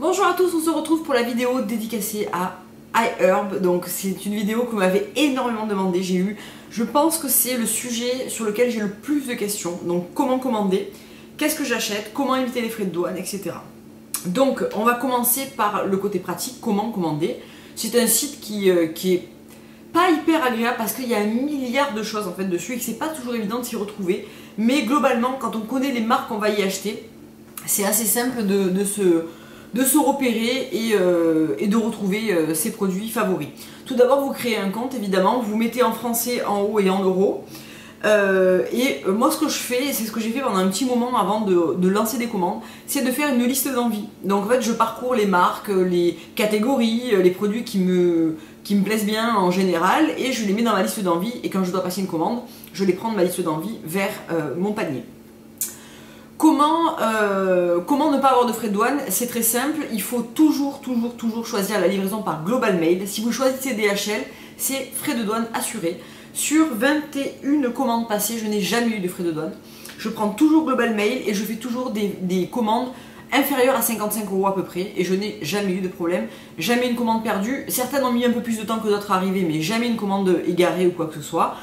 Bonjour à tous, on se retrouve pour la vidéo dédicacée à iHerb. Donc c'est une vidéo que vous m'avez énormément demandé. Je pense que c'est le sujet sur lequel j'ai le plus de questions. Donc comment commander, qu'est-ce que j'achète, comment éviter les frais de douane, etc. Donc on va commencer par le côté pratique, comment commander. C'est un site qui est pas hyper agréable parce qu'il y a un milliard de choses en fait dessus et que c'est pas toujours évident de s'y retrouver. Mais globalement, quand on connaît les marques qu'on va y acheter, c'est assez simple de se repérer et de retrouver ses produits favoris. Tout d'abord, vous créez un compte, évidemment, vous mettez en français en haut et en euros. Moi, ce que je fais, et c'est ce que j'ai fait pendant un petit moment avant de lancer des commandes, c'est de faire une liste d'envie. Donc en fait, je parcours les marques, les catégories, les produits qui me plaisent bien en général, et je les mets dans ma liste d'envie, et quand je dois passer une commande, je les prends de ma liste d'envie vers mon panier. Comment ne pas avoir de frais de douane? C'est très simple, il faut toujours choisir la livraison par Global Mail. Si vous choisissez DHL, c'est frais de douane assurés. Sur 21 commandes passées, je n'ai jamais eu de frais de douane. Je prends toujours Global Mail et je fais toujours des commandes inférieures à 55 € à peu près, et je n'ai jamais eu de problème, jamais une commande perdue. Certaines ont mis un peu plus de temps que d'autres à arriver, mais jamais une commande égarée ou quoi que ce soit.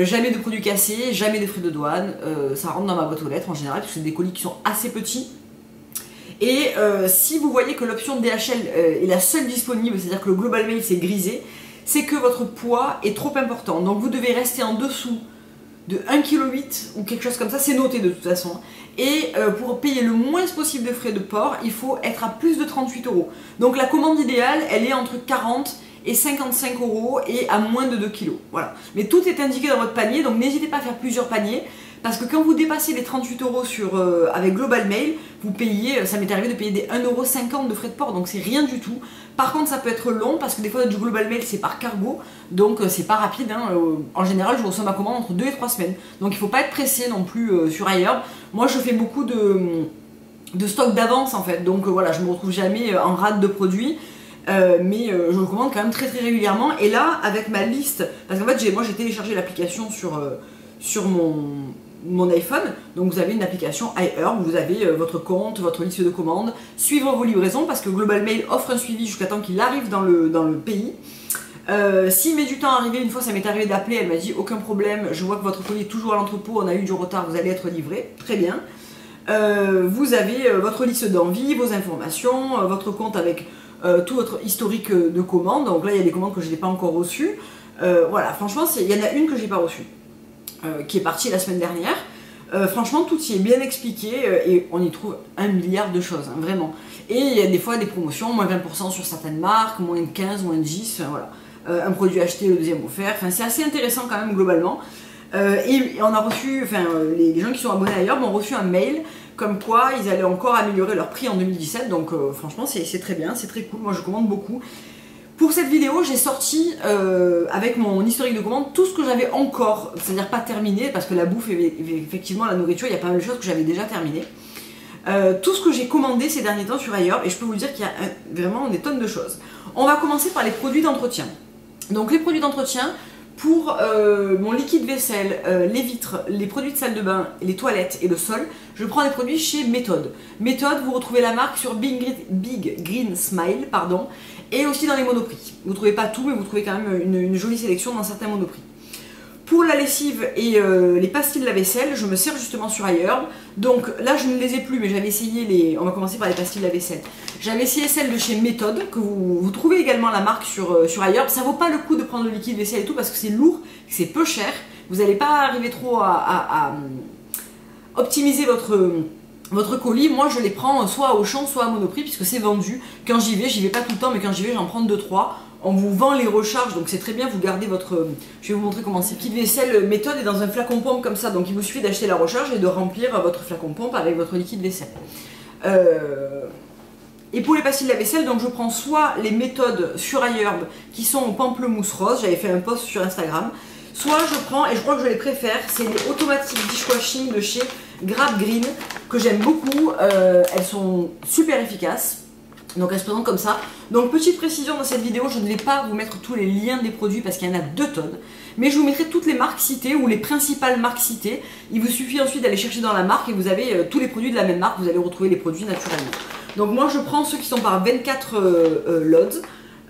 Jamais de produits cassés, jamais de frais de douane, ça rentre dans ma boîte aux lettres en général, parce que c'est des colis qui sont assez petits. Et si vous voyez que l'option DHL est la seule disponible, c'est-à-dire que le Global Mail c'est grisé, c'est que votre poids est trop important. Donc vous devez rester en dessous de 1,8 kg ou quelque chose comme ça, c'est noté de toute façon. Et pour payer le moins possible de frais de port, il faut être à plus de 38 €. Donc la commande idéale, elle est entre 40 et 55 € et à moins de 2 kg. Voilà. Mais tout est indiqué dans votre panier, donc n'hésitez pas à faire plusieurs paniers, parce que quand vous dépassez les 38 € avec Global Mail, vous payez, ça m'est arrivé de payer des 1,50 € de frais de port, donc c'est rien du tout. Par contre, ça peut être long, parce que des fois du Global Mail c'est par cargo, donc c'est pas rapide, hein. En général, je reçois ma commande entre 2 et 3 semaines, donc il faut pas être pressé non plus sur iHerb. Moi, je fais beaucoup de stock d'avance en fait, donc voilà, je me retrouve jamais en rade de produits. Mais je le commande quand même très régulièrement. Et là, avec ma liste, parce qu'en fait moi j'ai téléchargé l'application sur mon iPhone. Donc vous avez une application iHerb, vous avez votre compte, votre liste de commandes, suivre vos livraisons, parce que Global Mail offre un suivi jusqu'à temps qu'il arrive dans le pays. S'il met du temps à arriver, une fois ça m'est arrivé d'appeler, elle m'a dit aucun problème, je vois que votre colis est toujours à l'entrepôt, on a eu du retard, vous allez être livré, très bien. Vous avez votre liste d'envie, vos informations, votre compte avec tout votre historique de commandes. Donc là il y a des commandes que je n'ai pas encore reçues. Voilà, franchement il y en a une que j'ai pas reçue, qui est partie la semaine dernière. Franchement tout y est bien expliqué et on y trouve un milliard de choses, hein, vraiment. Et il y a des fois des promotions, moins 20% sur certaines marques, moins 15, moins 10, voilà. Un produit acheté, le deuxième offert, enfin c'est assez intéressant quand même globalement. Et on a reçu, enfin les gens qui sont abonnés à iHerb ont reçu un mail comme quoi ils allaient encore améliorer leur prix en 2017, donc franchement c'est très bien, c'est très cool, moi je commande beaucoup. Pour cette vidéo, j'ai sorti avec mon historique de commande tout ce que j'avais encore, c'est-à-dire pas terminé, parce que la bouffe, effectivement la nourriture, il y a pas mal de choses que j'avais déjà terminées. Tout ce que j'ai commandé ces derniers temps sur iHerb, et je peux vous dire qu'il y a vraiment des tonnes de choses. On va commencer par les produits d'entretien. Donc les produits d'entretien, pour mon liquide vaisselle, les vitres, les produits de salle de bain, les toilettes et le sol, je prends des produits chez Méthode. Méthode, vous retrouvez la marque sur Big Green Smile, pardon, et aussi dans les monoprix. Vous ne trouvez pas tout, mais vous trouvez quand même une jolie sélection dans certains monoprix. Pour la lessive et les pastilles de la vaisselle, je me sers justement sur iHerb. Donc là, je ne les ai plus, mais j'avais essayé les... On va commencer par les pastilles de la vaisselle. J'avais essayé celles de chez Méthode, que vous trouvez également la marque sur iHerb. Ça vaut pas le coup de prendre le liquide vaisselle et tout, parce que c'est lourd, c'est peu cher. Vous n'allez pas arriver trop à optimiser votre colis. Moi, je les prends soit à Auchan, soit à Monoprix, puisque c'est vendu. Quand j'y vais pas tout le temps, mais quand j'y vais, j'en prends 2-3. On vous vend les recharges, donc c'est très bien, vous gardez votre... Je vais vous montrer comment c'est. Liquide vaisselle Méthode est dans un flacon pompe comme ça, donc il vous suffit d'acheter la recharge et de remplir votre flacon pompe avec votre liquide vaisselle. Et pour les pastilles de la vaisselle, donc je prends soit les Méthodes sur iHerb qui sont au pamplemousse rose, j'avais fait un post sur Instagram, soit je prends, et je crois que je les préfère, c'est les Automatic Dishwashing de chez Grab Green, que j'aime beaucoup, elles sont super efficaces. Donc elles se présentent comme ça. Donc petite précision dans cette vidéo, je ne vais pas vous mettre tous les liens des produits parce qu'il y en a 2 tonnes. Mais je vous mettrai toutes les marques citées ou les principales marques citées. Il vous suffit ensuite d'aller chercher dans la marque et vous avez tous les produits de la même marque, vous allez retrouver les produits naturellement. Donc moi je prends ceux qui sont par 24 lods.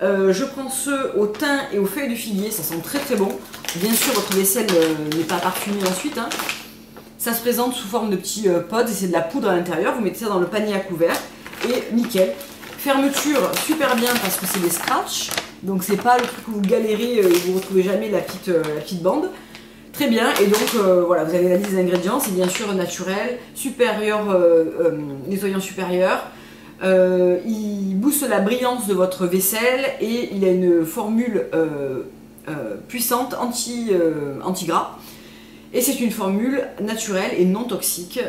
Je prends ceux au thym et aux feuilles de figuier, ça sent très très bon. Bien sûr votre vaisselle n'est pas parfumée ensuite, hein. Ça se présente sous forme de petits pods et c'est de la poudre à l'intérieur. Vous mettez ça dans le panier à couvert et nickel. Fermeture super bien parce que c'est des scratchs. Donc c'est pas le truc où vous galérez et vous retrouvez jamais la petite bande. Très bien, et donc voilà, vous avez la liste des ingrédients, c'est bien sûr naturel, nettoyant supérieur. Il booste la brillance de votre vaisselle et il a une formule puissante anti-gras. Et c'est une formule naturelle et non toxique.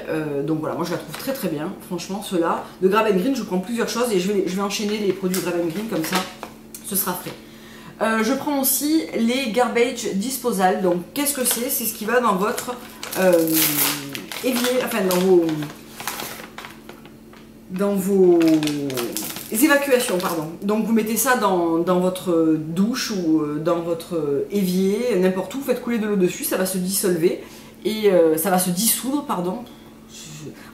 Donc voilà, moi je la trouve très très bien. Franchement, ceux-là, de Grab Green, je prends plusieurs choses et je vais enchaîner les produits Grab Green comme ça, ce sera frais. Je prends aussi les Garbage Disposal. Donc qu'est-ce que c'est? C'est ce qui va dans votre évier, enfin dans vos évacuations, pardon. Donc vous mettez ça dans votre douche ou dans votre évier, n'importe où, vous faites couler de l'eau dessus, ça va se dissolver et ça va se dissoudre, pardon.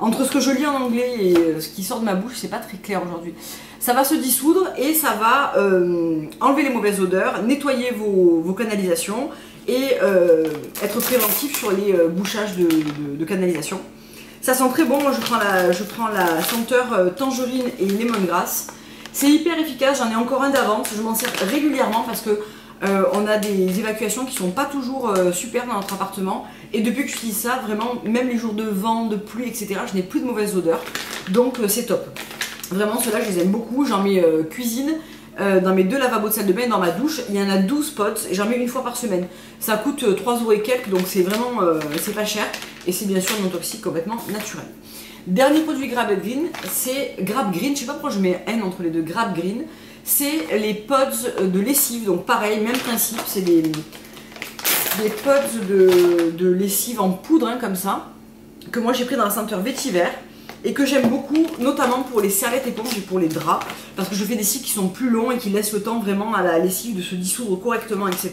Entre ce que je lis en anglais et ce qui sort de ma bouche, c'est pas très clair aujourd'hui. Ça va se dissoudre et ça va enlever les mauvaises odeurs, nettoyer vos canalisations et être préventif sur les bouchages de canalisation. Ça sent très bon, moi je prends la senteur tangerine et lemongrass. C'est hyper efficace, j'en ai encore un d'avance, je m'en sers régulièrement parce que on a des évacuations qui sont pas toujours super dans notre appartement. Et depuis que j'utilise ça, vraiment, même les jours de vent, de pluie, etc., je n'ai plus de mauvaise odeur. Donc c'est top. Vraiment, ceux-là, je les aime beaucoup. J'en mets cuisine, dans mes 2 lavabos de salle de bain et dans ma douche. Il y en a 12 pots et j'en mets une fois par semaine. Ça coûte 3 € et quelques, donc c'est vraiment, c'est pas cher. Et c'est bien sûr non toxique, complètement naturel. Dernier produit Grab Green, c'est Grab Green. Je sais pas pourquoi je mets N entre les deux, Grab Green. C'est les pods de lessive, donc pareil, même principe, c'est des pods de lessive en poudre, hein, comme ça, que moi j'ai pris dans la senteur vétiver et que j'aime beaucoup, notamment pour les serviettes éponges et pour les draps, parce que je fais des cycles qui sont plus longs et qui laissent le temps vraiment à la lessive de se dissoudre correctement, etc.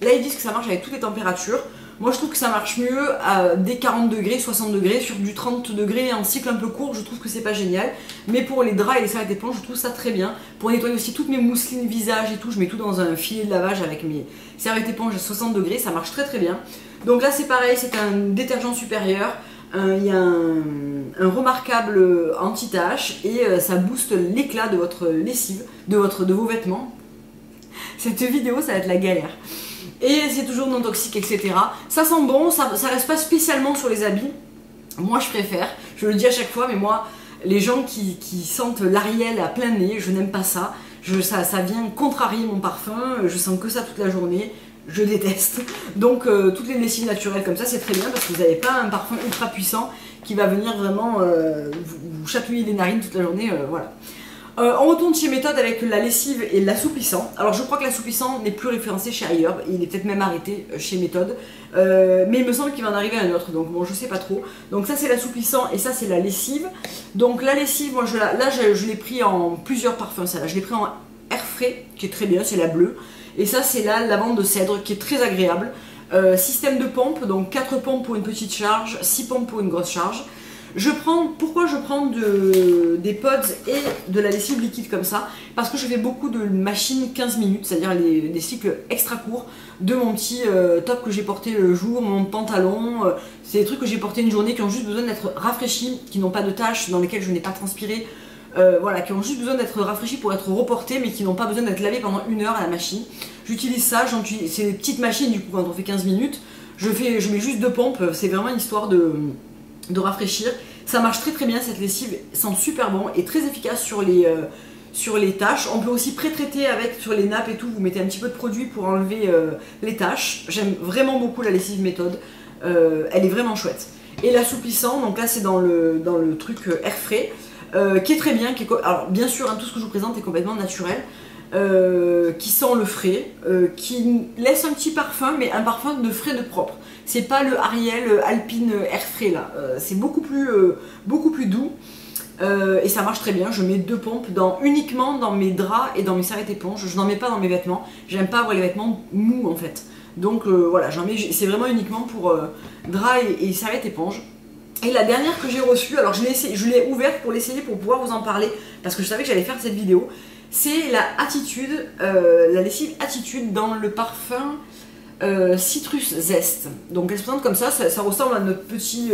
Là ils disent que ça marche avec toutes les températures. Moi je trouve que ça marche mieux à des 40 degrés, 60 degrés, sur du 30 degrés en cycle un peu court, je trouve que c'est pas génial. Mais pour les draps et les serviettes éponges, je trouve ça très bien. Pour nettoyer aussi toutes mes mousselines visage et tout, je mets tout dans un filet de lavage avec mes serviettes éponges à 60 degrés, ça marche très très bien. Donc là c'est pareil, c'est un détergent supérieur, il y a un remarquable anti-tache et ça booste l'éclat de votre lessive, de vos vêtements. Cette vidéo ça va être la galère. Et c'est toujours non toxique, etc. Ça sent bon, ça reste pas spécialement sur les habits. Moi je préfère, je le dis à chaque fois, mais moi, les gens qui sentent l'Ariel à plein nez, je n'aime pas ça. Ça vient contrarier mon parfum, je sens que ça toute la journée, je déteste. Donc toutes les lessives naturelles comme ça, c'est très bien parce que vous n'avez pas un parfum ultra puissant qui va venir vraiment vous chatouiller les narines toute la journée, voilà. On retourne chez Méthode avec la lessive et l'assouplissant. Alors je crois que l'assouplissant n'est plus référencé chez iHerb, il est peut-être même arrêté chez Méthode. Mais il me semble qu'il va en arriver un autre, donc bon je sais pas trop. Donc ça c'est l'assouplissant et ça c'est la lessive. Donc la lessive, moi je l'ai pris en plusieurs parfums, ça là. Je l'ai pris en air frais, qui est très bien, c'est la bleue. Et ça c'est la lavande de cèdre, qui est très agréable. Système de pompe, donc 4 pompes pour une petite charge, 6 pompes pour une grosse charge. Pourquoi je prends des pods et de la lessive liquide comme ça? Parce que je fais beaucoup de machines 15 minutes, c'est-à-dire des cycles extra courts de mon petit top que j'ai porté le jour, mon pantalon. C'est des trucs que j'ai porté une journée qui ont juste besoin d'être rafraîchis, qui n'ont pas de taches, dans lesquelles je n'ai pas transpiré. Voilà, qui ont juste besoin d'être rafraîchis pour être reportés, mais qui n'ont pas besoin d'être lavés pendant 1 heure à la machine. J'utilise ça, c'est des petites machines du coup quand on fait 15 minutes. Je mets juste 2 pompes, c'est vraiment histoire de rafraîchir. Ça marche très très bien, cette lessive sent super bon et très efficace sur les taches. On peut aussi pré-traiter avec sur les nappes et tout, vous mettez un petit peu de produit pour enlever les taches. J'aime vraiment beaucoup la lessive Méthode, elle est vraiment chouette. Et l'assouplissant, donc là c'est dans le truc air frais, qui est très bien, alors bien sûr hein, tout ce que je vous présente est complètement naturel. Qui sent le frais, qui laisse un petit parfum, mais un parfum de frais de propre. C'est pas le Ariel Alpine Air Frais là, c'est beaucoup plus doux et ça marche très bien. Je mets 2 pompes uniquement dans mes draps et dans mes serviettes éponges. Je n'en mets pas dans mes vêtements, j'aime pas avoir les vêtements mous en fait. Donc voilà, j'en mets, c'est vraiment uniquement pour draps et serviettes éponges. Et la dernière que j'ai reçue, alors je l'ai ouverte pour l'essayer pour pouvoir vous en parler, parce que je savais que j'allais faire cette vidéo, c'est la Attitude, la lessive Attitude dans le parfum Citrus Zest. Donc elle se présente comme ça, ça ressemble à notre petit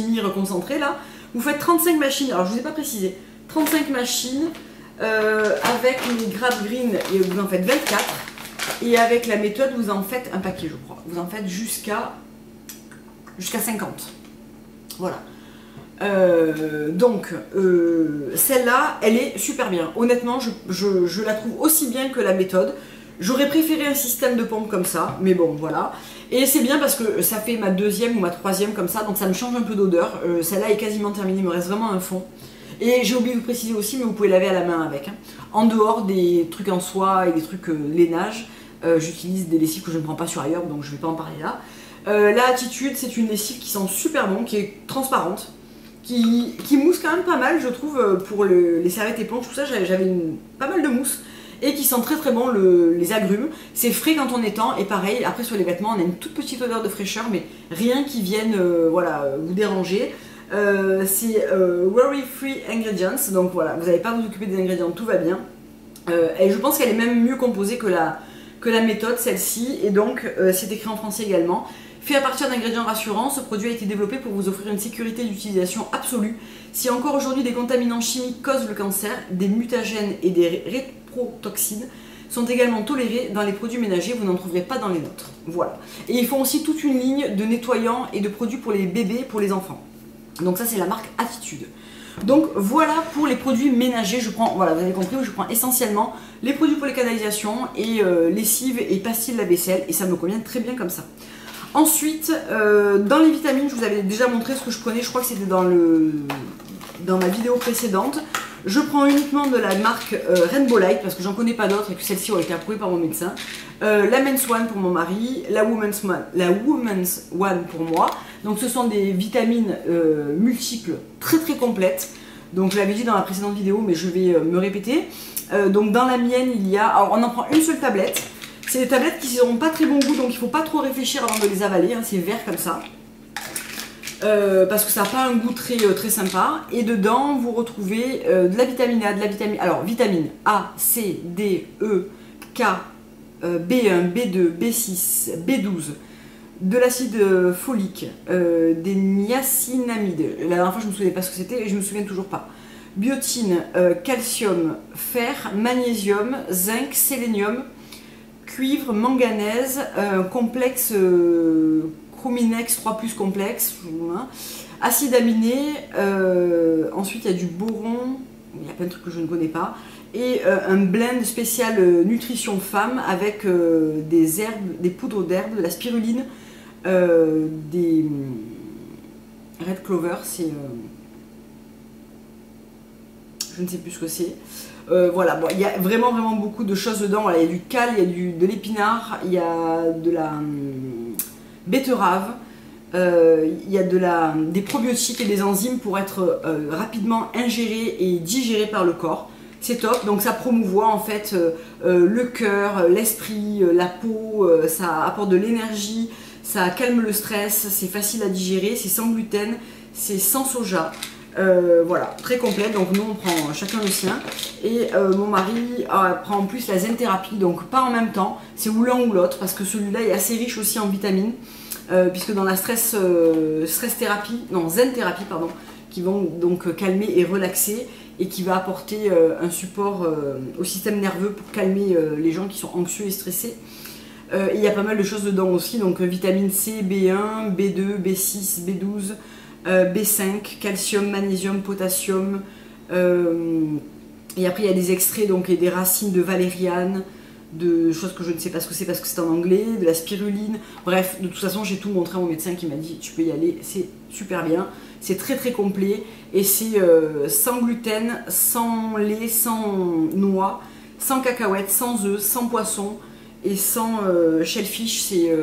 mire concentré là. Vous faites 35 machines, alors je vous ai pas précisé, 35 machines avec les Grab Green, et vous en faites 24, et avec la méthode vous en faites un paquet je crois, vous en faites jusqu'à 50. Voilà. Donc, celle-là, elle est super bien. Honnêtement, je la trouve aussi bien que la méthode. J'aurais préféré un système de pompe comme ça, mais bon, voilà. Et c'est bien parce que ça fait ma deuxième ou ma troisième comme ça, donc ça me change un peu d'odeur. Celle-là est quasiment terminée, il me reste vraiment un fond. Et j'ai oublié de vous préciser aussi, mais vous pouvez laver à la main avec. Hein. En dehors des trucs en soie et des trucs lainage, j'utilise des lessives que je ne prends pas sur ailleurs, donc je ne vais pas en parler là. La Attitude, c'est une lessive qui sent super bon, qui est transparente, qui mousse quand même pas mal, je trouve, pour les serviettes éponges, tout ça, j'avais pas mal de mousse, et qui sent très très bon les agrumes. C'est frais quand on étend, et pareil, après sur les vêtements, on a une toute petite odeur de fraîcheur, mais rien qui vienne voilà, vous déranger. C'est Worry Free Ingredients, donc voilà, vous n'allez pas vous occuper des ingrédients, tout va bien. Et je pense qu'elle est même mieux composée que la méthode, celle-ci, et donc c'est écrit en français également. Fait à partir d'ingrédients rassurants, ce produit a été développé pour vous offrir une sécurité d'utilisation absolue. Si encore aujourd'hui des contaminants chimiques causent le cancer, des mutagènes et des rétrotoxines sont également tolérés dans les produits ménagers, vous n'en trouverez pas dans les nôtres. Voilà. Et ils font aussi toute une ligne de nettoyants et de produits pour les bébés, pour les enfants. Donc ça c'est la marque Attitude. Donc voilà pour les produits ménagers, je prends, voilà vous avez compris, je prends essentiellement les produits pour les canalisations et lessive et pastilles de la vaisselle, et ça me convient très bien comme ça. Ensuite, dans les vitamines, je vous avais déjà montré ce que je prenais, je crois que c'était dans ma vidéo précédente. Je prends uniquement de la marque Rainbow Light parce que j'en connais pas d'autres et que celle-ci a été approuvée par mon médecin. La Men's One pour mon mari, la Women's One pour moi. Donc ce sont des vitamines multiples, très très complètes. Donc je l'avais dit dans la précédente vidéo, mais je vais me répéter. Donc dans la mienne, il y a... Alors on en prend une seule tablette. C'est des tablettes qui n'auront pas très bon goût, donc il ne faut pas trop réfléchir avant de les avaler, hein, c'est vert comme ça. Parce que ça n'a pas un goût très, très sympa. Et dedans, vous retrouvez de la vitamine A, alors vitamine A, C, D, E, K, B1, B2, B6, B12, de l'acide folique, des niacinamides. La dernière fois, je ne me souvenais pas ce que c'était et je ne me souviens toujours pas. Biotine, calcium, fer, magnésium, zinc, sélénium, cuivre, manganèse, complexe Chrominex 3 plus complexe, acide aminé, ensuite il y a du boron, il y a plein de trucs que je ne connais pas, et un blend spécial nutrition femme avec des herbes, des poudres d'herbes, de la spiruline, des red clover, c'est je ne sais plus ce que c'est. Voilà, bon, il y a vraiment beaucoup de choses dedans. Voilà, il y a du cal, il y a de l'épinard, il y a de la betterave, il y a des probiotiques et des enzymes pour être rapidement ingérés et digérés par le corps. C'est top, donc ça promouvoit en fait le cœur, l'esprit, la peau, ça apporte de l'énergie, ça calme le stress, c'est facile à digérer, c'est sans gluten, c'est sans soja. Voilà, très complet, donc nous on prend chacun le sien, et mon mari prend en plus la zen thérapie, donc pas en même temps, c'est ou l'un ou l'autre, parce que celui-là est assez riche aussi en vitamines, puisque dans la zen thérapie, pardon, qui vont donc calmer et relaxer, et qui va apporter un support au système nerveux pour calmer les gens qui sont anxieux et stressés. Il y a pas mal de choses dedans aussi, donc vitamine C, B1, B2, B6, B12, B5, calcium, magnésium, potassium, et après il y a des extraits donc, et des racines de valériane, de choses que je ne sais pas ce que c'est parce que c'est en anglais, de la spiruline, bref, de toute façon j'ai tout montré à mon médecin qui m'a dit tu peux y aller, c'est super bien, c'est très très complet, et c'est sans gluten, sans lait, sans noix, sans cacahuètes, sans œufs, sans poisson, et sans shellfish, c'est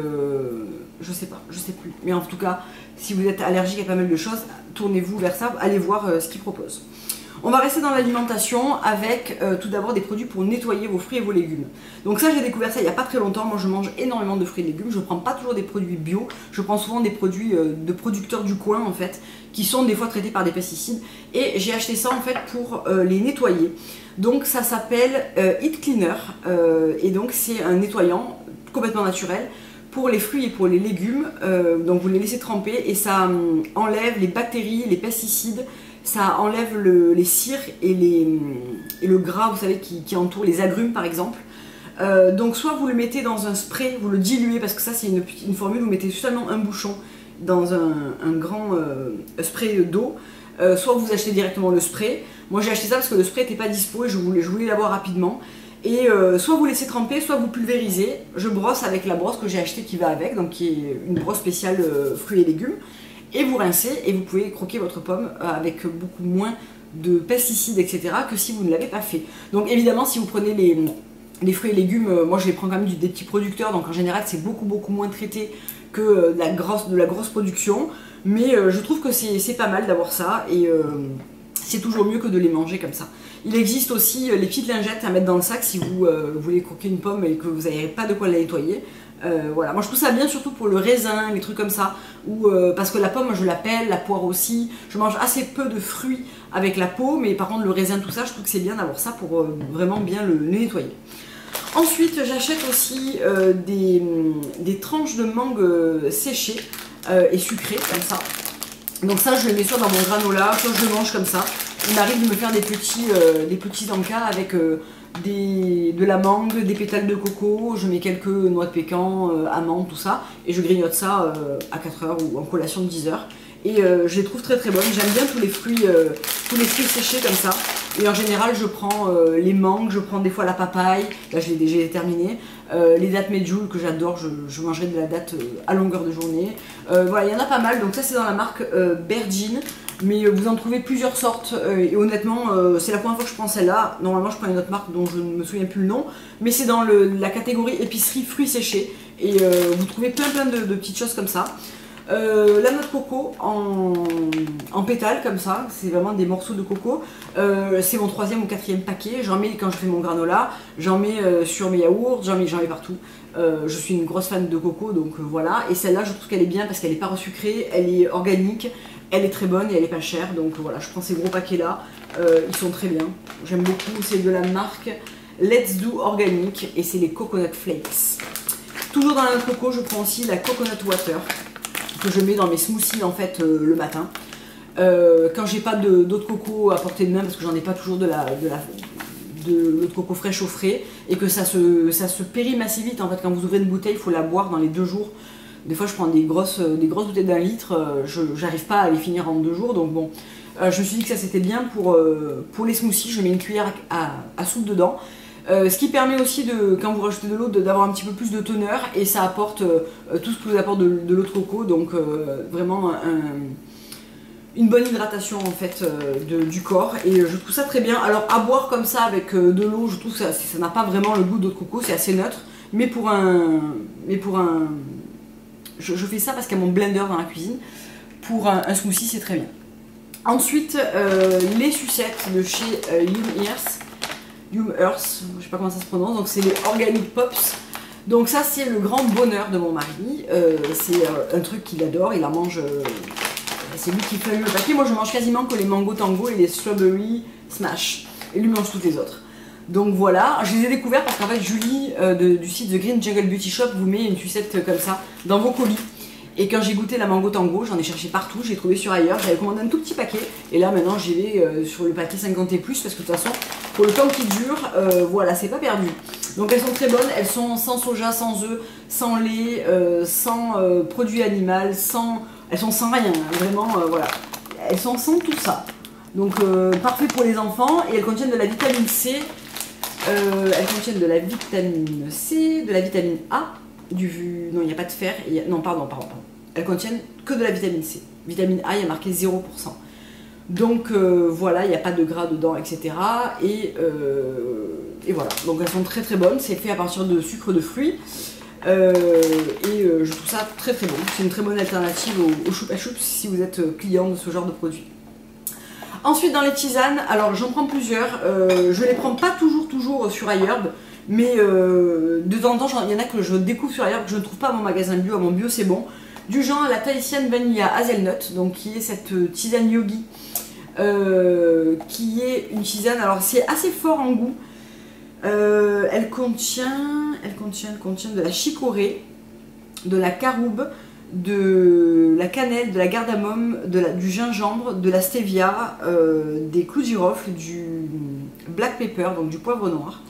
je sais pas, je sais plus, mais en tout cas si vous êtes allergique à pas mal de choses, tournez-vous vers ça, allez voir ce qu'ils proposent. On va rester dans l'alimentation avec tout d'abord des produits pour nettoyer vos fruits et vos légumes. Donc ça j'ai découvert ça il n'y a pas très longtemps, moi je mange énormément de fruits et légumes, je ne prends pas toujours des produits bio, je prends souvent des produits de producteurs du coin en fait, qui sont des fois traités par des pesticides. Et j'ai acheté ça en fait pour les nettoyer. Donc ça s'appelle Heat Cleaner, et donc c'est un nettoyant complètement naturel pour les fruits et pour les légumes. Donc vous les laissez tremper et ça enlève les bactéries, les pesticides, ça enlève les cires et le gras, vous savez, qui entoure les agrumes par exemple. Donc soit vous le mettez dans un spray, vous le diluez, parce que ça c'est une formule, vous mettez seulement un bouchon dans un grand spray d'eau, soit vous achetez directement le spray. Moi j'ai acheté ça parce que le spray n'était pas dispo et je voulais l'avoir rapidement. Et soit vous laissez tremper, soit vous pulvérisez. Je brosse avec la brosse que j'ai achetée qui va avec, donc qui est une brosse spéciale fruits et légumes. Et vous rincez et vous pouvez croquer votre pomme avec beaucoup moins de pesticides, etc. que si vous ne l'avez pas fait. Donc évidemment si vous prenez les fruits et légumes, moi je les prends quand même des petits producteurs, donc en général c'est beaucoup moins traité que de la grosse production. Mais je trouve que c'est pas mal d'avoir ça et c'est toujours mieux que de les manger comme ça. Il existe aussi les petites lingettes à mettre dans le sac si vous voulez croquer une pomme et que vous n'avez pas de quoi la nettoyer. Voilà, moi je trouve ça bien surtout pour le raisin, les trucs comme ça, parce que la pomme je la pèle, la poire aussi, je mange assez peu de fruits avec la peau, mais par contre le raisin tout ça, je trouve que c'est bien d'avoir ça pour vraiment bien le nettoyer. Ensuite j'achète aussi des tranches de mangue séchées et sucrées comme ça. Donc ça je le mets soit dans mon granola, soit je le mange comme ça. Il m'arrive de me faire des petits encas avec de la mangue, des pétales de coco, je mets quelques noix de pécan, amandes, tout ça, et je grignote ça à 4h ou en collation de 10h. Et je les trouve très bonnes. J'aime bien tous les fruits séchés comme ça. Et en général, je prends les mangues, je prends des fois la papaye, là je l'ai déjà terminé, les dattes medjool que j'adore, je mangerai de la date à longueur de journée. Voilà, il y en a pas mal, donc ça c'est dans la marque Bergin. Mais vous en trouvez plusieurs sortes et honnêtement c'est la première fois que je prends celle-là. Normalement je prends une autre marque dont je ne me souviens plus le nom, mais c'est dans la catégorie épicerie fruits séchés et vous trouvez plein de petites choses comme ça. La noix de coco en pétales comme ça, c'est vraiment des morceaux de coco. C'est mon 3e ou 4e paquet, j'en mets quand je fais mon granola, j'en mets sur mes yaourts, j'en mets partout. Je suis une grosse fan de coco donc voilà, et celle-là je trouve qu'elle est bien parce qu'elle n'est pas resucrée, elle est organique, elle est très bonne et elle est pas chère, donc voilà, je prends ces gros paquets là, ils sont très bien, j'aime beaucoup, c'est de la marque Let's Do Organic et c'est les Coconut Flakes. Toujours dans la noix de coco, je prends aussi la Coconut Water que je mets dans mes smoothies en fait le matin. Quand j'ai pas d'eau de coco à portée de main parce que j'en ai pas toujours de l'eau de coco fraîche au frais et que ça se périme assez vite en fait. Quand vous ouvrez une bouteille, il faut la boire dans les 2 jours. Des fois je prends des grosses bouteilles d'1 litre, j'arrive pas à les finir en 2 jours, donc bon, je me suis dit que ça c'était bien pour les smoothies. Je mets une cuillère à soupe dedans, ce qui permet aussi quand vous rajoutez de l'eau d'avoir un petit peu plus de teneur et ça apporte tout ce que vous apporte de l'eau de coco, donc vraiment une bonne hydratation en fait du corps et je trouve ça très bien. Alors à boire comme ça avec de l'eau, je trouve que ça n'a pas vraiment le goût d'eau de coco, c'est assez neutre, mais je fais ça parce qu'il y a mon blender dans la cuisine. Pour un smoothie, c'est très bien. Ensuite, les sucettes de chez Yum Earth, je sais pas comment ça se prononce, donc c'est les Organic Pops. Donc ça, c'est le grand bonheur de mon mari. C'est un truc qu'il adore, il en mange. C'est lui qui fait le paquet. Moi, je mange quasiment que les Mango Tango et les Strawberry Smash. Et lui mange toutes les autres. Donc voilà, je les ai découverts parce qu'en fait Julie du site The Green Jungle Beauty Shop vous met une sucette comme ça dans vos colis. Et quand j'ai goûté la mango tango, j'en ai cherché partout, j'ai trouvé sur ailleurs, j'avais commandé un tout petit paquet. Et là maintenant j'y vais sur le paquet 50 et plus parce que de toute façon pour le temps qui dure, voilà, c'est pas perdu. Donc elles sont très bonnes, elles sont sans soja, sans œufs, sans lait, sans produits animaux, elles sont sans rien, hein, vraiment voilà. Elles sont sans tout ça. Donc parfait pour les enfants et elles contiennent de la vitamine C. Elles contiennent de la vitamine C, de la vitamine A, non il n'y a pas de fer, non pardon. Elles contiennent que de la vitamine C. Vitamine A, il y a marqué 0%. Donc voilà, il n'y a pas de gras dedans, etc. Et voilà, donc elles sont très bonnes, c'est fait à partir de sucre de fruits. Je trouve ça très bon. C'est une très bonne alternative au choupa choups si vous êtes client de ce genre de produit. Ensuite dans les tisanes, alors j'en prends plusieurs, je les prends pas toujours sur iHerb, mais de temps en temps il y en a que je découvre sur iHerb que je ne trouve pas à mon magasin bio, à mon bio c'est bon. du genre la Tahitian Vanilla Hazelnut, donc qui est cette tisane yogi, qui est une tisane, alors c'est assez fort en goût. Elle contient de la chicorée, de la caroube, de la cannelle, de la cardamome, du gingembre, de la stevia, des clous de girofle, du black pepper, donc du poivre noir.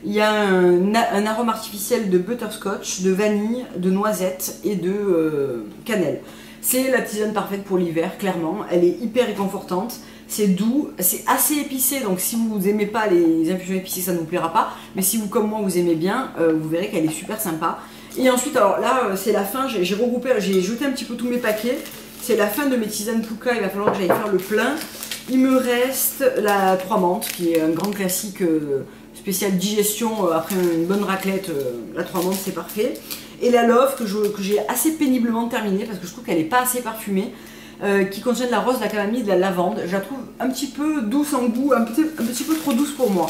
Il y a un arôme artificiel de butterscotch, de vanille, de noisette et de cannelle. C'est la tisane parfaite pour l'hiver, clairement. Elle est hyper réconfortante, c'est doux, c'est assez épicé, donc si vous n'aimez pas les infusions épicées, ça ne vous plaira pas. Mais si vous, comme moi, vous aimez bien, vous verrez qu'elle est super sympa. Et ensuite, alors là, c'est la fin, j'ai regroupé, j'ai jeté un petit peu tous mes paquets. C'est la fin de mes tisanes Pukka, il va falloir que j'aille faire le plein. Il me reste la 3 menthes, qui est un grand classique spécial digestion après une bonne raclette. La 3 menthes, c'est parfait. Et la Love, que j'ai assez péniblement terminée, parce que je trouve qu'elle n'est pas assez parfumée, qui contient de la rose, de la camomille, de la lavande. Je la trouve un petit peu douce en goût, un petit peu trop douce pour moi.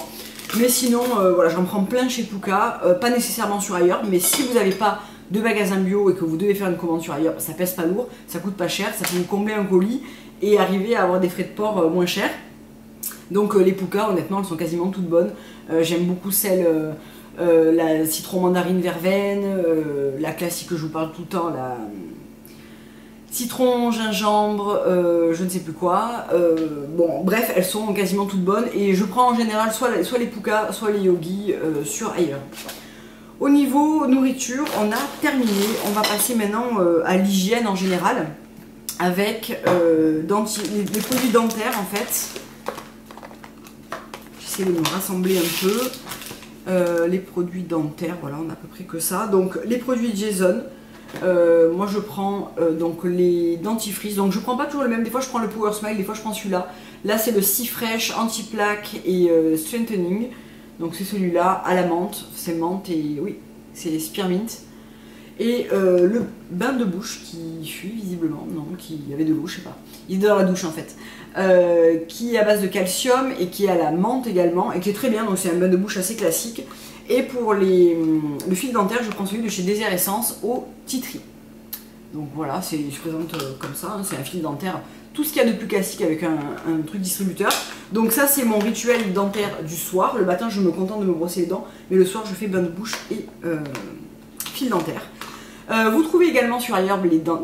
Mais sinon, voilà, j'en prends plein chez Pukka, pas nécessairement sur ailleurs, mais si vous n'avez pas de magasin bio et que vous devez faire une commande sur ailleurs, ça pèse pas lourd, ça coûte pas cher, ça peut vous combler un colis et arriver à avoir des frais de port moins chers. Donc les Pukka, honnêtement, elles sont quasiment toutes bonnes. J'aime beaucoup celle, la citron mandarine verveine, la classique que je vous parle tout le temps, la citron, gingembre, je ne sais plus quoi. Bon, bref, elles sont quasiment toutes bonnes et je prends en général soit les Pukka, soit les Yogi sur ailleurs. Au niveau nourriture, on a terminé. On va passer maintenant à l'hygiène en général avec les produits dentaires en fait. J'essaie de me rassembler un peu. Les produits dentaires, voilà, on a à peu près que ça. Donc les produits Jason. Moi je prends donc les dentifrices, donc je prends pas toujours le même, des fois je prends le Power Smile, des fois je prends celui-là. Là c'est le C-Fresh anti-plaque et strengthening, donc c'est celui-là à la menthe, c'est menthe et oui, c'est spearmint. Et le bain de bouche qui fuit visiblement, non, qui avait de l'eau, je sais pas, il est dans la douche en fait, qui est à base de calcium et qui est à la menthe également, et qui est très bien, donc c'est un bain de bouche assez classique. Et pour le fil dentaire, je prends celui de chez Désert Essence au tea tree. Donc voilà, je présente comme ça, hein, c'est un fil dentaire, tout ce qu'il y a de plus classique avec un truc distributeur. Donc ça c'est mon rituel dentaire du soir. Le matin je me contente de me brosser les dents, mais le soir je fais bain de bouche et fil dentaire. Vous trouvez également sur ailleurs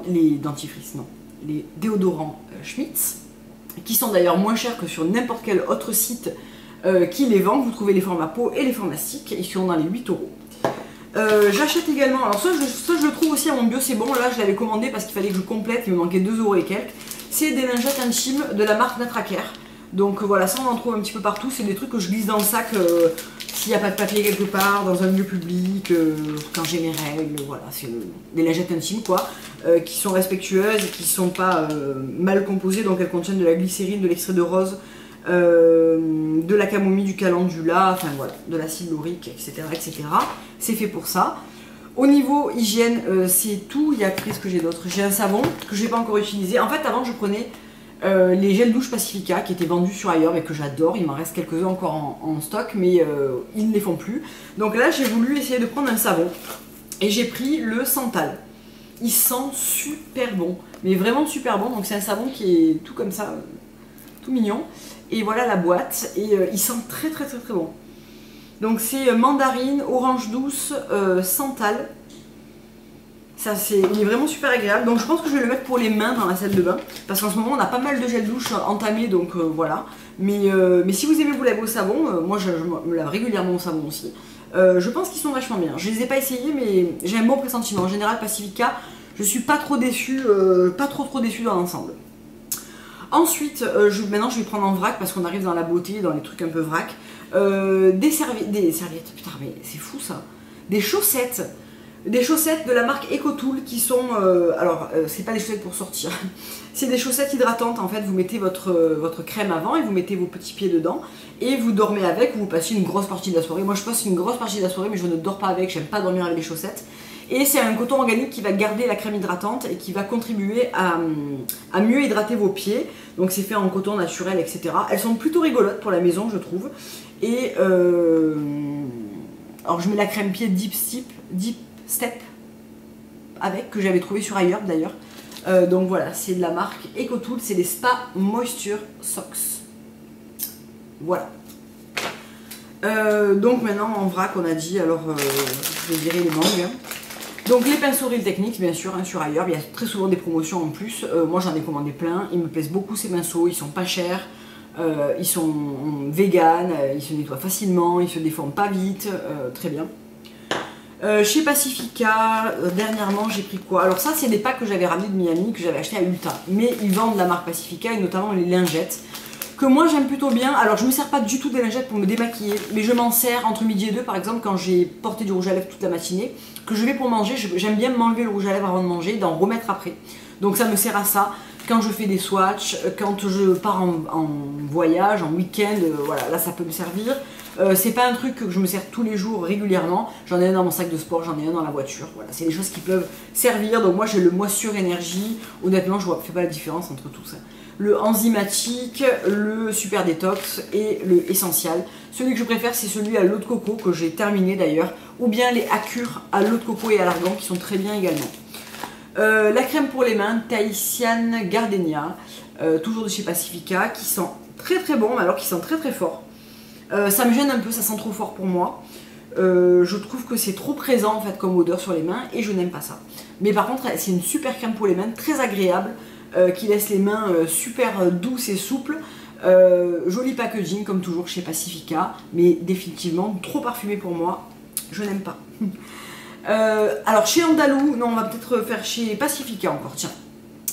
les dentifrices, non, les déodorants Schmitz, qui sont d'ailleurs moins chers que sur n'importe quel autre site qui les vend. Vous trouvez les formats peau et les formats stick, ils sont dans les 8 €. J'achète également, alors ça je le trouve aussi à mon bio, c'est bon, là je l'avais commandé parce qu'il fallait que je complète, il me manquait 2 € et quelques. C'est des lingettes intimes de la marque Natracare. Donc voilà, ça on en trouve un petit peu partout, c'est des trucs que je glisse dans le sac s'il n'y a pas de papier quelque part, dans un lieu public, quand j'ai mes règles, voilà, c'est des lingettes intimes quoi, qui sont respectueuses et qui ne sont pas mal composées, donc elles contiennent de la glycérine, de l'extrait de rose, de la camomille, du calendula, enfin voilà, de l'acide laurique, etc. etc. C'est fait pour ça. Au niveau hygiène, c'est tout. Il y a qu'est-ce que j'ai d'autre? J'ai un savon que je n'ai pas encore utilisé. En fait, avant, je prenais les gels douche Pacifica qui étaient vendus sur ailleurs et que j'adore. Il m'en reste quelques-uns encore en stock, mais ils ne les font plus. Donc là, j'ai voulu essayer de prendre un savon et j'ai pris le Santal. Il sent super bon, mais vraiment super bon. Donc c'est un savon qui est tout comme ça, tout mignon. Et voilà la boîte, et il sent très très très très bon. Donc c'est mandarine, orange douce, santal. Ça il est vraiment super agréable. Donc je pense que je vais le mettre pour les mains dans la salle de bain. Parce qu'en ce moment on a pas mal de gel douche entamé, donc voilà. Mais si vous aimez vous laver au savon, moi je me lave régulièrement au savon aussi. Je pense qu'ils sont vachement bien. Je les ai pas essayés, mais j'ai un bon pressentiment. En général Pacifica, je suis pas trop déçue, pas trop déçue dans l'ensemble. Ensuite, maintenant je vais prendre en vrac parce qu'on arrive dans la beauté, dans les trucs un peu vrac. Des serviettes, putain mais c'est fou ça. Des chaussettes de la marque EcoTool qui sont, c'est pas des chaussettes pour sortir, c'est des chaussettes hydratantes en fait. Vous mettez votre crème avant et vous mettez vos petits pieds dedans et vous dormez avec, vous passez une grosse partie de la soirée. Moi je passe une grosse partie de la soirée mais je ne dors pas avec, j'aime pas dormir avec les chaussettes. Et c'est un coton organique qui va garder la crème hydratante et qui va contribuer à mieux hydrater vos pieds. Donc c'est fait en coton naturel, etc. Elles sont plutôt rigolotes pour la maison, je trouve. Et alors je mets la crème pied Deep Step. avec, que j'avais trouvé sur iHerb d'ailleurs. Donc voilà, c'est de la marque EcoTool, c'est les Spa Moisture Socks. Voilà. Donc maintenant en vrac on a dit, alors je dirais les mangues. Donc les pinceaux Real Techniques bien sûr hein, sur iHerb, il y a très souvent des promotions en plus. Moi j'en ai commandé plein, ils me plaisent beaucoup ces pinceaux, ils sont pas chers, ils sont vegan, ils se nettoient facilement, ils se déforment pas vite, très bien. Chez Pacifica, dernièrement j'ai pris quoi? Alors ça c'est des packs que j'avais ramenés de Miami, que j'avais acheté à Ulta. Mais ils vendent la marque Pacifica et notamment les lingettes. Que moi j'aime plutôt bien. Alors je me sers pas du tout des lingettes pour me démaquiller. Mais je m'en sers entre midi et deux par exemple quand j'ai porté du rouge à lèvres toute la matinée. Que je vais pour manger, j'aime bien m'enlever le rouge à lèvres avant de manger, d'en remettre après. Donc ça me sert à ça. Quand je fais des swatchs, quand je pars en voyage, en week-end, voilà, là ça peut me servir. C'est pas un truc que je me sers tous les jours régulièrement. J'en ai un dans mon sac de sport, j'en ai un dans la voiture. Voilà, c'est des choses qui peuvent servir. Donc moi j'ai le Moisture Énergie. Honnêtement, je fais pas la différence entre tout ça. Le enzymatique, le super détox et le essentiel. Celui que je préfère, c'est celui à l'eau de coco que j'ai terminé d'ailleurs, ou bien les Acure à l'eau de coco et à l'argan qui sont très bien également. La crème pour les mains, Tahitian Gardenia, toujours de chez Pacifica, qui sent très très bon, alors qu'ils sont très très forts. Ça me gêne un peu, ça sent trop fort pour moi. Je trouve que c'est trop présent en fait comme odeur sur les mains et je n'aime pas ça. Mais par contre, c'est une super crème pour les mains, très agréable, qui laisse les mains super douces et souples. Joli packaging comme toujours chez Pacifica, mais définitivement trop parfumé pour moi, je n'aime pas. Alors chez Andalou, non on va peut-être faire chez Pacifica encore, tiens.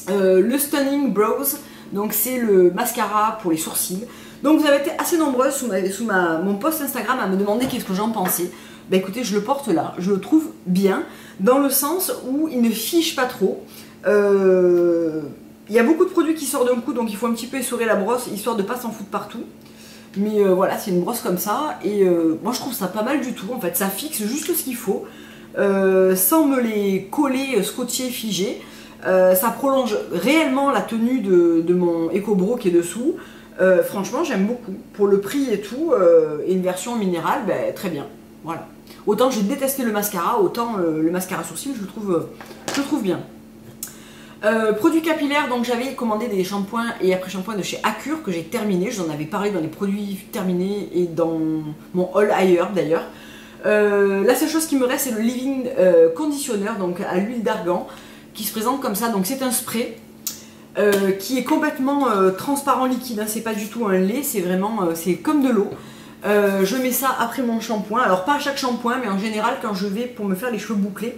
Le Stunning Brows, donc c'est le mascara pour les sourcils. Donc vous avez été assez nombreuses sous mon post Instagram à me demander qu'est-ce que j'en pensais. Bah écoutez, je le porte là, je le trouve bien, dans le sens où il ne fiche pas trop. Il y a beaucoup de produits qui sortent d'un coup, donc il faut un petit peu essorer la brosse, histoire de ne pas s'en foutre partout. Mais voilà, c'est une brosse comme ça, et moi je trouve ça pas mal du tout, en fait, ça fixe juste ce qu'il faut, sans me les coller, scotcher, figer. Ça prolonge réellement la tenue de mon EcoBro qui est dessous. Franchement, j'aime beaucoup. Pour le prix et tout, et une version minérale, ben, très bien. Voilà. Autant j'ai détesté le mascara, autant le mascara sourcil, je le trouve bien. Produits capillaires, donc j'avais commandé des shampoings et après-shampoings de chez Acure que j'ai terminé. Je vous en avais parlé dans les produits terminés et dans mon haul ailleurs d'ailleurs. La seule chose qui me reste, c'est le Living Conditioner, donc à l'huile d'argan, qui se présente comme ça. Donc c'est un spray. Qui est complètement transparent liquide, hein, c'est pas du tout un lait, c'est vraiment c'est comme de l'eau. Je mets ça après mon shampoing, alors pas à chaque shampoing, mais en général quand je vais pour me faire les cheveux bouclés,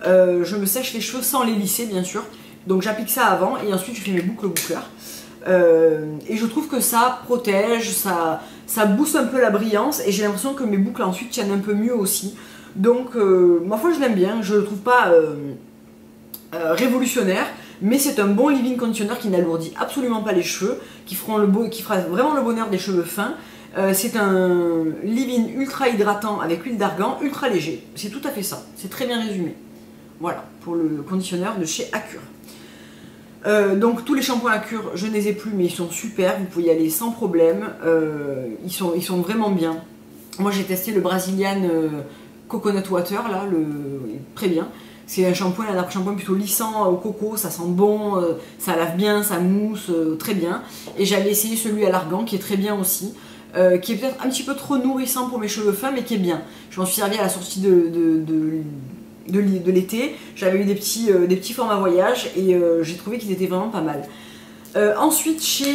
je me sèche les cheveux sans les lisser bien sûr, donc j'applique ça avant et ensuite je fais mes boucles boucleurs. Et je trouve que ça protège, ça booste un peu la brillance et j'ai l'impression que mes boucles ensuite tiennent un peu mieux aussi. Donc ma foi je l'aime bien, je le trouve pas révolutionnaire. Mais c'est un bon leave-in conditioner qui n'alourdit absolument pas les cheveux, qui fera vraiment le bonheur des cheveux fins. C'est un leave-in ultra hydratant avec huile d'argan, ultra léger. C'est tout à fait ça, c'est très bien résumé. Voilà, pour le conditionneur de chez Acure. Donc tous les shampoings Acure, je ne les ai plus, mais ils sont super, vous pouvez y aller sans problème. Ils sont vraiment bien. Moi j'ai testé le Brazilian Coconut Water, là, très bien. C'est un shampoing plutôt lissant au coco, ça sent bon, ça lave bien, ça mousse, très bien. Et j'avais essayé celui à l'argan qui est très bien aussi, qui est peut-être un petit peu trop nourrissant pour mes cheveux fins, mais qui est bien. Je m'en suis servi à la sortie de l'été, j'avais eu des petits formats voyage et j'ai trouvé qu'ils étaient vraiment pas mal. Ensuite chez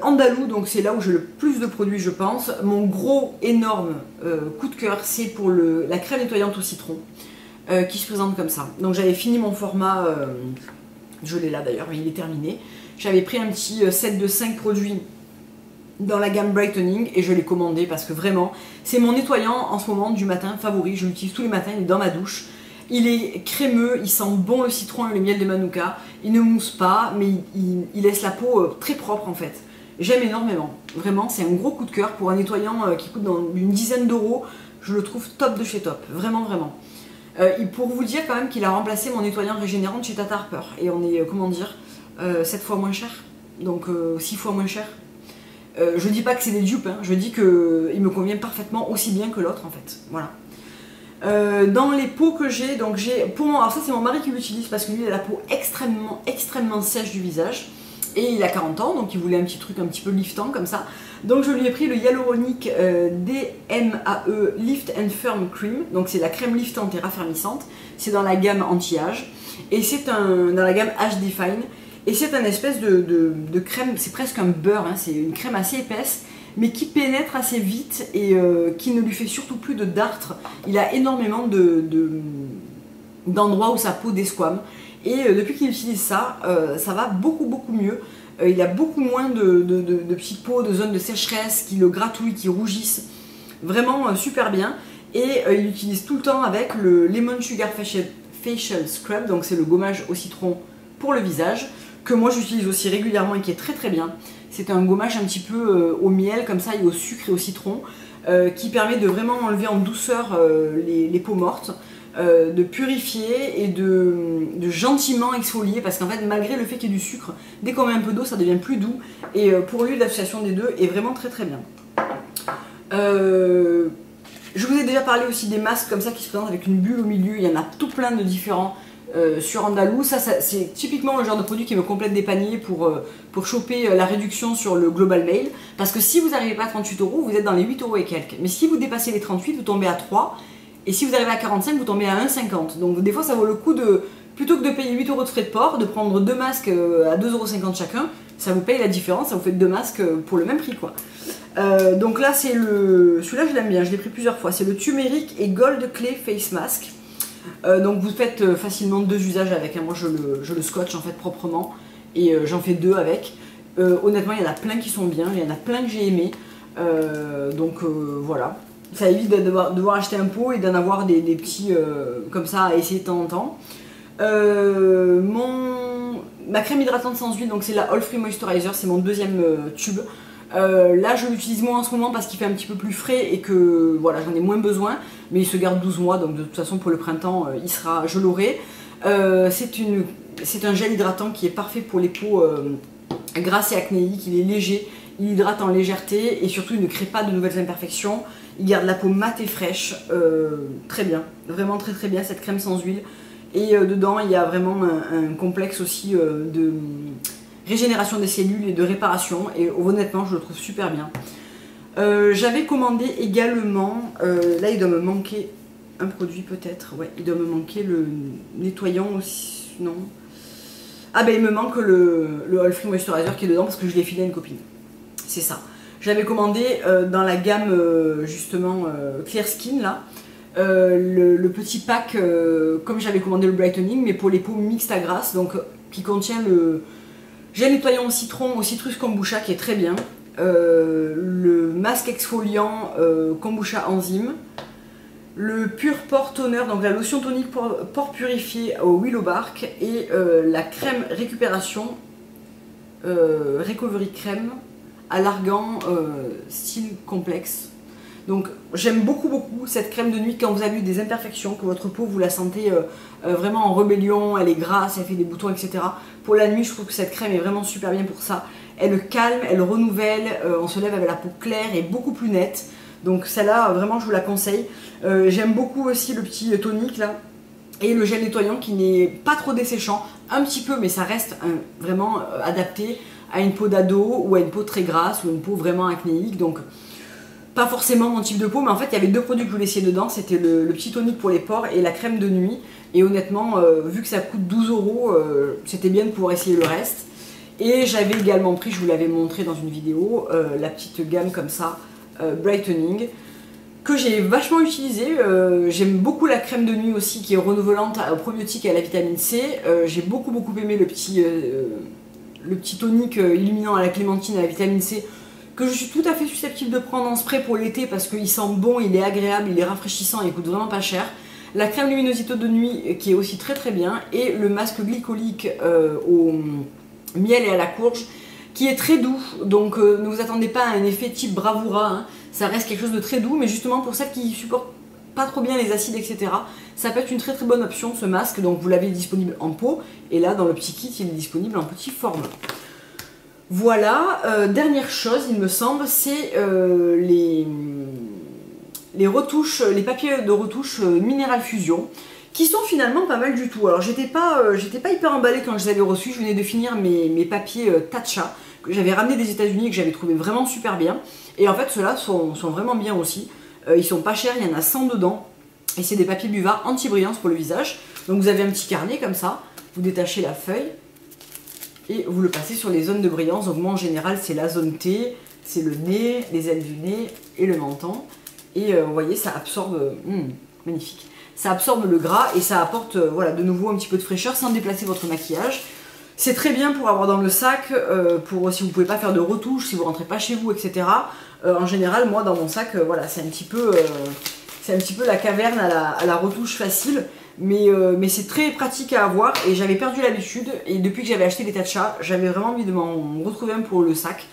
Andalou, donc c'est là où j'ai le plus de produits je pense, mon gros énorme coup de cœur c'est pour la crème nettoyante au citron. Qui se présente comme ça. Donc j'avais fini mon format, je l'ai là d'ailleurs, mais il est terminé. J'avais pris un petit set de 5 produits dans la gamme Brightening et je l'ai commandé parce que vraiment, c'est mon nettoyant en ce moment du matin favori. Je l'utilise tous les matins, il est dans ma douche. Il est crémeux, il sent bon le citron et le miel de Manuka. Il ne mousse pas, mais il laisse la peau très propre en fait. J'aime énormément. Vraiment, c'est un gros coup de cœur pour un nettoyant qui coûte une dizaine d'euros. Je le trouve top de chez top. Vraiment, vraiment. Pour vous dire quand même qu'il a remplacé mon nettoyant régénérant de chez Tata Harper. Et on est, comment dire, 7 fois moins cher. Donc 6 fois moins cher. Je dis pas que c'est des dupes, hein, je dis qu'il me convient parfaitement aussi bien que l'autre en fait. Voilà. Dans les peaux que j'ai, donc alors ça c'est mon mari qui l'utilise parce que lui il a la peau extrêmement sèche du visage et il a 40 ans donc il voulait un petit truc un petit peu liftant comme ça. Donc je lui ai pris le Hyaluronic DMAE Lift and Firm Cream, donc c'est la crème liftante et raffermissante, c'est dans la gamme anti-âge et c'est dans la gamme Age Define et c'est un espèce de crème, c'est presque un beurre, hein, c'est une crème assez épaisse mais qui pénètre assez vite et qui ne lui fait surtout plus de dartre. Il a énormément d'endroits où sa peau desquame. Et depuis qu'il utilise ça, ça va beaucoup mieux. Il a beaucoup moins de petits peaux, de zones de sécheresse qui le gratouillent, qui rougissent. Vraiment super bien. Et il l'utilise tout le temps avec le Lemon Sugar Facial Scrub, donc c'est le gommage au citron pour le visage, que moi j'utilise aussi régulièrement et qui est très bien. C'est un gommage un petit peu au miel comme ça et au sucre et au citron qui permet de vraiment enlever en douceur les peaux mortes, de purifier et de gentiment exfolier parce qu'en fait malgré le fait qu'il y ait du sucre, dès qu'on met un peu d'eau ça devient plus doux et pour lui l'association des deux est vraiment très bien. Je vous ai déjà parlé aussi des masques comme ça qui se présentent avec une bulle au milieu, il y en a tout plein de différents. Sur Andalou, ça c'est typiquement le genre de produit qui me complète des paniers pour choper la réduction sur le Global Mail parce que si vous n'arrivez pas à 38 €, vous êtes dans les 8 € et quelques, mais si vous dépassez les 38, vous tombez à 3 et si vous arrivez à 45, vous tombez à 1,50. Donc des fois ça vaut le coup plutôt que de payer 8 € de frais de port, de prendre deux masques à 2,50 € chacun, ça vous paye la différence, ça vous fait deux masques pour le même prix quoi. Donc là c'est celui-là je l'aime bien, je l'ai pris plusieurs fois, c'est le Turmeric et Gold Clay Face Mask. Donc vous faites facilement deux usages avec, hein. Moi je le scotche en fait proprement et j'en fais deux avec. Honnêtement il y en a plein qui sont bien, il y en a plein que j'ai aimé, voilà. Ça évite de devoir acheter un pot et d'en avoir des petits comme ça à essayer de temps en temps. Ma crème hydratante sans huile, donc c'est la All Free Moisturizer, c'est mon deuxième tube. Là je l'utilise moins en ce moment parce qu'il fait un petit peu plus frais et que voilà j'en ai moins besoin, mais il se garde 12 mois donc de toute façon pour le printemps je l'aurai. C'est un gel hydratant qui est parfait pour les peaux grasses et acnéiques, il est léger, il hydrate en légèreté et surtout il ne crée pas de nouvelles imperfections, il garde la peau mate et fraîche, très bien, vraiment très bien cette crème sans huile. Et dedans il y a vraiment un complexe aussi de régénération des cellules et de réparation et honnêtement je le trouve super bien. J'avais commandé également, là il doit me manquer un produit peut-être, ouais il doit me manquer le nettoyant aussi, non. Ah ben il me manque le All Free Moisturizer qui est dedans parce que je l'ai filé à une copine, c'est ça. J'avais commandé dans la gamme justement Clear Skin là, le petit pack comme j'avais commandé le Brightening mais pour les peaux mixtes à grasse, donc qui contient le gel nettoyant au citron, au citrus kombucha qui est très bien, le masque exfoliant kombucha enzyme, le Pure Pore Toner, donc la lotion tonique pore purifié au willow bark et la crème récupération Recovery Crème à l'argan style complexe. Donc j'aime beaucoup cette crème de nuit quand vous avez eu des imperfections, que votre peau vous la sentez vraiment en rébellion, elle est grasse, elle fait des boutons etc. Pour la nuit je trouve que cette crème est vraiment super bien pour ça. Elle calme, elle renouvelle, on se lève avec la peau claire et beaucoup plus nette. Donc celle-là vraiment je vous la conseille. J'aime beaucoup aussi le petit tonique là. Et le gel nettoyant qui n'est pas trop desséchant, un petit peu mais ça reste vraiment adapté à une peau d'ado ou à une peau très grasse ou une peau vraiment acnéique. Donc pas forcément mon type de peau, mais en fait il y avait deux produits que je voulais essayer dedans, c'était le petit tonique pour les pores et la crème de nuit. Et honnêtement, vu que ça coûte 12 €, c'était bien de pouvoir essayer le reste. Et j'avais également pris, je vous l'avais montré dans une vidéo, la petite gamme comme ça, Brightening, que j'ai vachement utilisé. J'aime beaucoup la crème de nuit aussi qui est renouvelante, probiotique et à la vitamine C. J'ai beaucoup aimé le petit tonique illuminant à la clémentine et à la vitamine C, que je suis tout à fait susceptible de prendre en spray pour l'été parce qu'il sent bon, il est agréable, il est rafraîchissant et il coûte vraiment pas cher. La crème luminosité de nuit qui est aussi très bien et le masque glycolique au miel et à la courge qui est très doux, donc ne vous attendez pas à un effet type Bravura, hein. Ça reste quelque chose de très doux, mais justement pour celles qui supportent pas trop bien les acides etc, ça peut être une très bonne option ce masque. Donc vous l'avez disponible en pot et là dans le petit kit il est disponible en petit format. Voilà, dernière chose il me semble, c'est les retouches, les papiers de retouche Mineral Fusion, qui sont finalement pas mal du tout. Alors j'étais pas hyper emballée quand je les avais reçus, je venais de finir mes papiers Tatcha, que j'avais ramené des États-Unis et que j'avais trouvé vraiment super bien. Et en fait ceux-là sont vraiment bien aussi. Ils sont pas chers, il y en a 100 dedans. Et c'est des papiers Buvard anti-brillance pour le visage. Donc vous avez un petit carnet comme ça, vous détachez la feuille et vous le passez sur les zones de brillance. Donc moi en général c'est la zone T, c'est le nez, les ailes du nez et le menton. Et vous voyez, ça absorbe, magnifique. Ça absorbe le gras et ça apporte voilà, de nouveau un petit peu de fraîcheur sans déplacer votre maquillage. C'est très bien pour avoir dans le sac, pour si vous ne pouvez pas faire de retouches, si vous rentrez pas chez vous, etc. En général, moi dans mon sac, voilà, c'est un petit peu la caverne à la retouche facile. Mais c'est très pratique à avoir et j'avais perdu l'habitude. Et depuis que j'avais acheté les Tatcha, j'avais vraiment envie de m'en retrouver un pour le sac.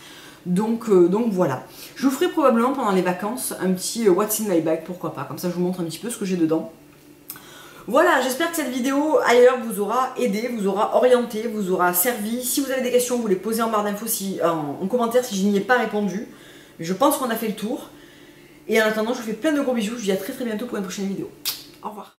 Donc voilà. Je vous ferai probablement pendant les vacances un petit What's in my bag, pourquoi pas. Comme ça je vous montre un petit peu ce que j'ai dedans. Voilà, j'espère que cette vidéo ailleurs vous aura aidé, vous aura orienté, vous aura servi. Si vous avez des questions, vous les posez en barre d'infos, en commentaire si je n'y ai pas répondu. Je pense qu'on a fait le tour. Et en attendant, je vous fais plein de gros bisous. Je vous dis à très bientôt pour une prochaine vidéo. Au revoir.